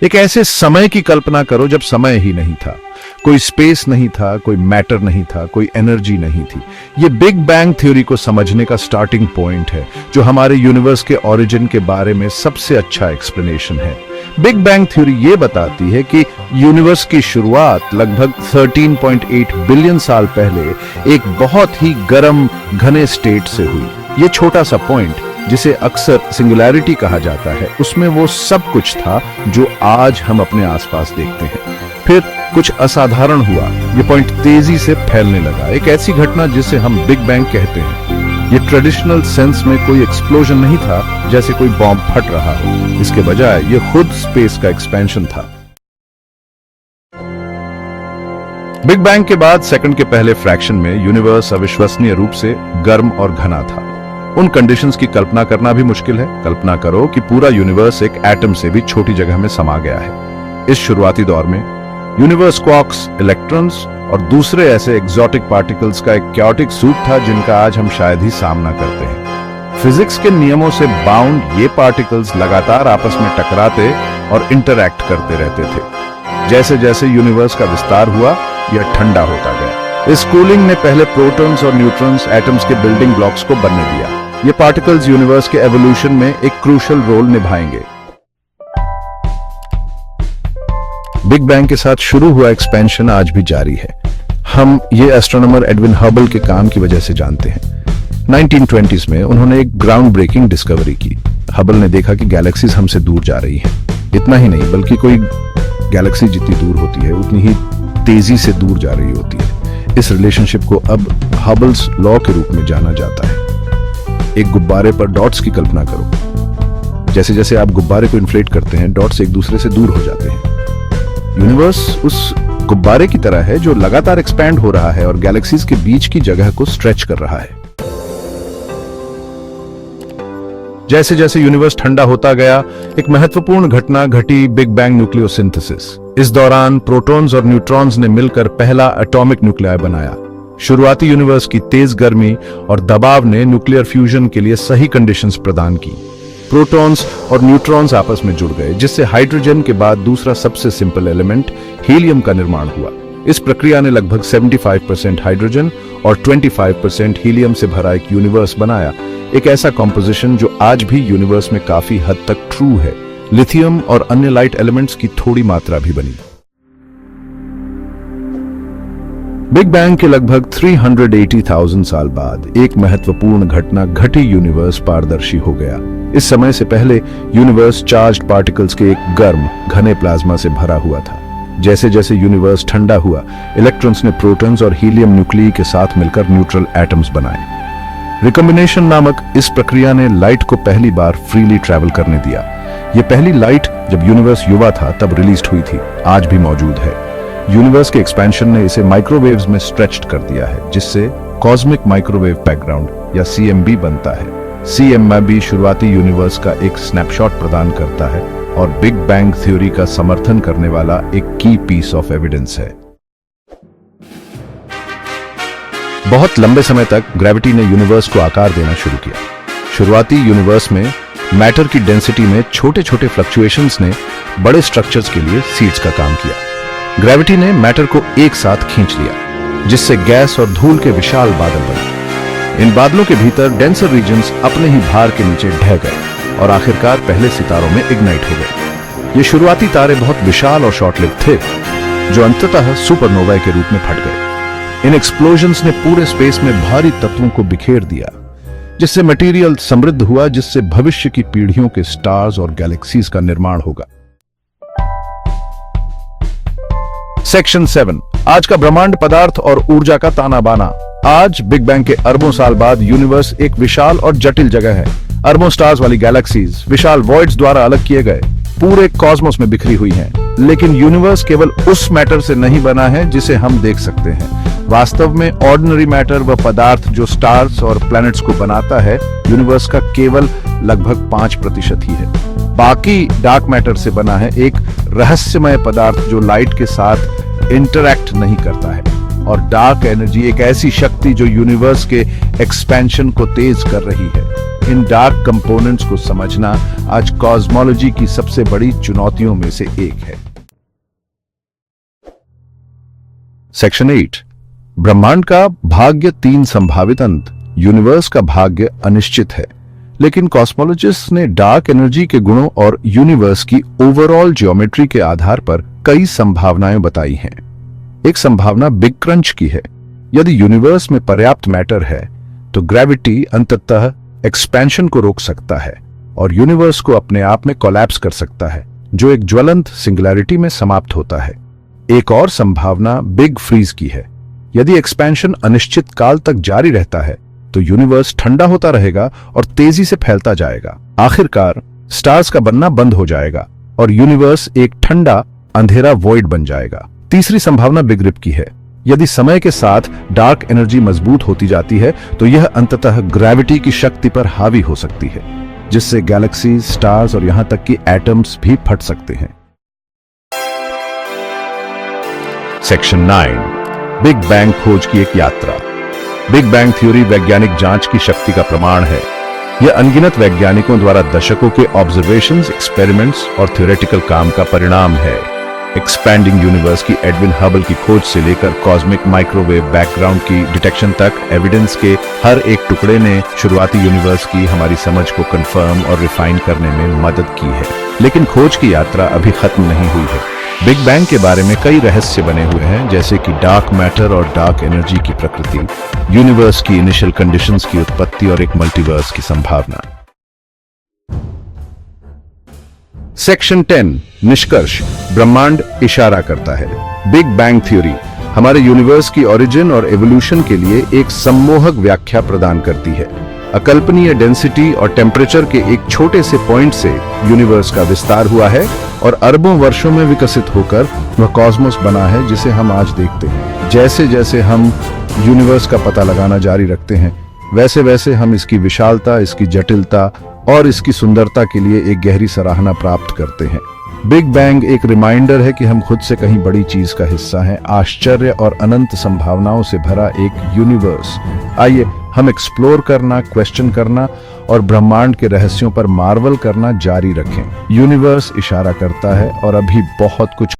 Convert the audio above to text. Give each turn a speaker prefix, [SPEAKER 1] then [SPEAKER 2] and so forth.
[SPEAKER 1] एक ऐसे समय की कल्पना करो जब समय ही नहीं था, कोई स्पेस नहीं था, कोई मैटर नहीं था, कोई एनर्जी नहीं थी। ये बिग बैंग थ्योरी को समझने का स्टार्टिंग पॉइंट है, जो हमारे यूनिवर्स के ओरिजिन के बारे में सबसे अच्छा एक्सप्लेनेशन है। बिग बैंग थ्योरी ये बताती है कि यूनिवर्स की शुरुआत लगभग 13.8 बिलियन साल पहले एक बहुत ही गर्म घने स्टेट से हुई। ये छोटा सा पॉइंट, जिसे अक्सर सिंगुलैरिटी कहा जाता है, उसमें वो सब कुछ था जो आज हम अपने आसपास देखते हैं। फिर कुछ असाधारण हुआ, ये पॉइंट तेजी से फैलने लगा, एक ऐसी घटना जिसे हम बिग बैंग कहते हैं। ये ट्रेडिशनल सेंस में कोई एक्सप्लोजन नहीं था, जैसे कोई बॉम्ब फट रहा हो। इसके बजाय ये खुद स्पेस का एक्सपेंशन था। बिग बैंग के बाद सेकंड के पहले फ्रैक्शन में यूनिवर्स अविश्वसनीय रूप से गर्म और घना था। उन कंडीशंस की कल्पना करना भी मुश्किल है। कल्पना करो कि पूरा यूनिवर्स एक एटम से भी छोटी जगह में समा गया है। इस शुरुआती दौर में यूनिवर्स क्वार्क्स, इलेक्ट्रॉन्स और दूसरे ऐसे एक्सोटिक पार्टिकल्स का एक क्योटिक सूप था, जिनका आज हम शायद ही सामना करते हैं। फिजिक्स के नियमों से बाउंड ये पार्टिकल्स लगातार आपस में टकराते और इंटरैक्ट करते रहते थे। जैसे जैसे यूनिवर्स का विस्तार हुआ, यह ठंडा होता गया। इस कूलिंग ने पहले प्रोटॉन्स और न्यूट्रॉन्स, एटम्स के बिल्डिंग ब्लॉक्स को बनने दिया। ये पार्टिकल्स यूनिवर्स के एवोल्यूशन में एक क्रूशियल रोल निभाएंगे। बिग बैंग के साथ शुरू हुआ एक्सपेंशन आज भी जारी है। हम ये एस्ट्रोनॉमर एडविन हबल के काम की वजह से जानते हैं। 1920s में उन्होंने एक ग्राउंड ब्रेकिंग डिस्कवरी की। हबल ने देखा कि गैलेक्सीज हमसे दूर जा रही हैं। इतना ही नहीं, बल्कि कोई गैलेक्सी जितनी दूर होती है, उतनी ही तेजी से दूर जा रही होती है। इस रिलेशनशिप को अब हबल्स लॉ के रूप में जाना जाता है। एक गुब्बारे पर डॉट्स की कल्पना करो। जैसे जैसे आप गुब्बारे को इन्फ्लेट करते हैं, डॉट्स एक दूसरे से दूर हो जाते हैं। यूनिवर्स उस गुब्बारे की तरह है जो लगातार एक्सपैंड हो रहा है और गैलेक्सीज के बीच की जगह को स्ट्रेच कर रहा है। जैसे जैसे यूनिवर्स ठंडा होता गया, एक महत्वपूर्ण घटना घटी, बिग बैंग न्यूक्लियोसिंथेसिस। इस दौरान प्रोटॉन्स और न्यूट्रॉन्स ने मिलकर पहला एटॉमिक न्यूक्लियाई बनाया। शुरुआती यूनिवर्स की तेज गर्मी और दबाव ने न्यूक्लियर फ्यूजन के लिए सही कंडीशंस प्रदान की। प्रोटॉन्स और न्यूट्रॉन्स आपस में जुड़ गए, जिससे हाइड्रोजन के बाद दूसरा सबसे सिंपल एलिमेंट हीलियम का निर्माण हुआ। इस प्रक्रिया ने लगभग 75% हाइड्रोजन और 25% हीलियम से भरा एक यूनिवर्स बनाया। एक ऐसा कॉम्पोजिशन जो आज भी यूनिवर्स में काफी हद तक ट्रू है। लिथियम और अन्य लाइट एलिमेंट्स की थोड़ी मात्रा भी बनी। बिग बैंग के लगभग 380,000 साल बाद एक महत्वपूर्ण घटना घटी, यूनिवर्स पारदर्शी हो गया। इस समय से पहले यूनिवर्स चार्ज्ड पार्टिकल्स के एक गर्म घने प्लाज्मा से भरा हुआ था। जैसे जैसे यूनिवर्स ठंडा हुआ, इलेक्ट्रॉन्स ने प्रोटॉन्स और हीलियम न्यूक्लियई के साथ मिलकर न्यूट्रल एटम्स बनाए। रिकॉम्बिनेशन नामक इस प्रक्रिया ने लाइट को पहली बार फ्रीली ट्रैवल करने दिया। यह पहली लाइट जब यूनिवर्स युवा था तब रिलीज हुई थी, आज भी मौजूद है। यूनिवर्स के एक्सपेंशन ने इसे माइक्रोवेव्स में स्ट्रेच्ड कर दिया है, जिससे कॉस्मिक माइक्रोवेव बैकग्राउंड या CMB बनता है। CMB शुरुआती यूनिवर्स का एक स्नैपशॉट प्रदान करता है और बिग बैंग थ्योरी का समर्थन करने वाला एक की पीस ऑफ एविडेंस है। बहुत लंबे समय तक ग्रेविटी ने यूनिवर्स को आकार देना शुरू किया। शुरुआती यूनिवर्स में मैटर की डेंसिटी में छोटे छोटे फ्लक्चुएशंस ने बड़े स्ट्रक्चर्स के लिए सीड्स का काम किया। ग्रेविटी ने मैटर को एक साथ खींच लिया, जिससे गैस और धूल के विशाल बादल बने। इन बादलों के भीतर डेंसर रीजन्स अपने ही भार के नीचे ढह गए और आखिरकार पहले सितारों में इग्नाइट हो गए। ये शुरुआती तारे बहुत विशाल और शॉर्ट लिव्ड थे, जो अंततः सुपरनोवा के रूप में फट गए। इन एक्सप्लोजन्स ने पूरे स्पेस में भारी तत्वों को बिखेर दिया, जिससे मटेरियल समृद्ध हुआ, जिससे भविष्य की पीढ़ियों के स्टार्स और गैलेक्सीज का निर्माण होगा। सेक्शन 7, आज का ब्रह्मांड, पदार्थ और ऊर्जा का ताना बाना। आज बिग बैंग के अरबों साल बाद यूनिवर्स एक विशाल और जटिल जगह है। अरबों स्टार्स वाली गैलेक्सीज विशाल वॉइड्स द्वारा अलग किए गए पूरे कॉस्मोस में बिखरी हुई हैं। लेकिन यूनिवर्स केवल उस मैटर से नहीं बना है जिसे हम देख सकते हैं। वास्तव में ऑर्डिनरी मैटर व पदार्थ जो स्टार्स और प्लैनेट्स को बनाता है, यूनिवर्स का केवल लगभग 5% ही है। बाकी डार्क मैटर से बना है एक रहस्यमय पदार्थ जो लाइट के साथ इंटरैक्ट नहीं करता है। और डार्क एनर्जी एक ऐसी शक्ति जो यूनिवर्स के एक्सपेंशन को तेज कर रही है। इन डार्क कंपोनेंट्स को समझना आज कॉस्मोलॉजी की सबसे बड़ी चुनौतियों में से एक है। सेक्शन 8, ब्रह्मांड का भाग्य 3 संभावित अंत। यूनिवर्स का भाग्य अनिश्चित है, लेकिन कॉस्मोलॉजिस्ट ने डार्क एनर्जी के गुणों और यूनिवर्स की ओवरऑल ज्योमेट्री के आधार पर कई संभावनाएं बताई हैं। एक संभावना बिग क्रंच की है। यदि यूनिवर्स में पर्याप्त मैटर है तो ग्रेविटी अंततः एक्सपेंशन को रोक सकता है और यूनिवर्स को अपने आप में कोलैप्स कर सकता है, जो एक ज्वलंत सिंगुलैरिटी में समाप्त होता है। एक और संभावना बिग फ्रीज की है। यदि एक्सपेंशन अनिश्चित काल तक जारी रहता है तो यूनिवर्स ठंडा होता रहेगा और तेजी से फैलता जाएगा। आखिरकार स्टार्स का बनना बंद हो जाएगा और यूनिवर्स एक ठंडा अंधेरा वॉइड बन जाएगा। तीसरी संभावना बिग रिप की है। यदि समय के साथ डार्क एनर्जी मजबूत होती जाती है तो यह अंततः ग्रेविटी की शक्ति पर हावी हो सकती है, जिससे गैलेक्सीज, स्टार्स और यहां तक कि एटम्स भी फट सकते हैं। सेक्शन 9, बिग बैंग खोज की एक यात्रा। बिग बैंग थ्योरी वैज्ञानिक जांच की शक्ति का प्रमाण है। यह अनगिनत वैज्ञानिकों द्वारा दशकों के ऑब्जर्वेशंस, एक्सपेरिमेंट्स और थ्योरेटिकल काम का परिणाम है। एक्सपैंडिंग यूनिवर्स की एडविन हबल की खोज से लेकर कॉस्मिक माइक्रोवेव बैकग्राउंड की डिटेक्शन तक एविडेंस के हर एक टुकड़े ने शुरुआती यूनिवर्स की हमारी समझ को कंफर्म और रिफाइन करने में मदद की है। लेकिन खोज की यात्रा अभी खत्म नहीं हुई है। बिग बैंग के बारे में कई रहस्य बने हुए हैं, जैसे कि डार्क मैटर और डार्क एनर्जी की प्रकृति, यूनिवर्स की इनिशियल कंडीशंस की उत्पत्ति और एक मल्टीवर्स की संभावना। सेक्शन 10, निष्कर्ष, ब्रह्मांड इशारा करता है। बिग बैंग थ्योरी हमारे यूनिवर्स की ओरिजिन और एवोल्यूशन के लिए एक सम्मोहक व्याख्या प्रदान करती है। अकल्पनीय डेंसिटी और टेम्परेचर के एक छोटे से पॉइंट से यूनिवर्स का विस्तार हुआ है और अरबों वर्षों में विकसित होकर वह कॉस्मोस बना है जिसे हम आज देखते हैं। जैसे जैसे हम यूनिवर्स का पता लगाना जारी रखते हैं, वैसे वैसे हम इसकी विशालता, इसकी जटिलता और इसकी सुंदरता के लिए एक गहरी सराहना प्राप्त करते हैं। बिग बैंग एक रिमाइंडर है कि हम खुद से कहीं बड़ी चीज का हिस्सा हैं, आश्चर्य और अनंत संभावनाओं से भरा एक यूनिवर्स। आइए हम एक्सप्लोर करना, क्वेश्चन करना और ब्रह्मांड के रहस्यों पर मार्वल करना जारी रखें। यूनिवर्स इशारा करता है और अभी बहुत कुछ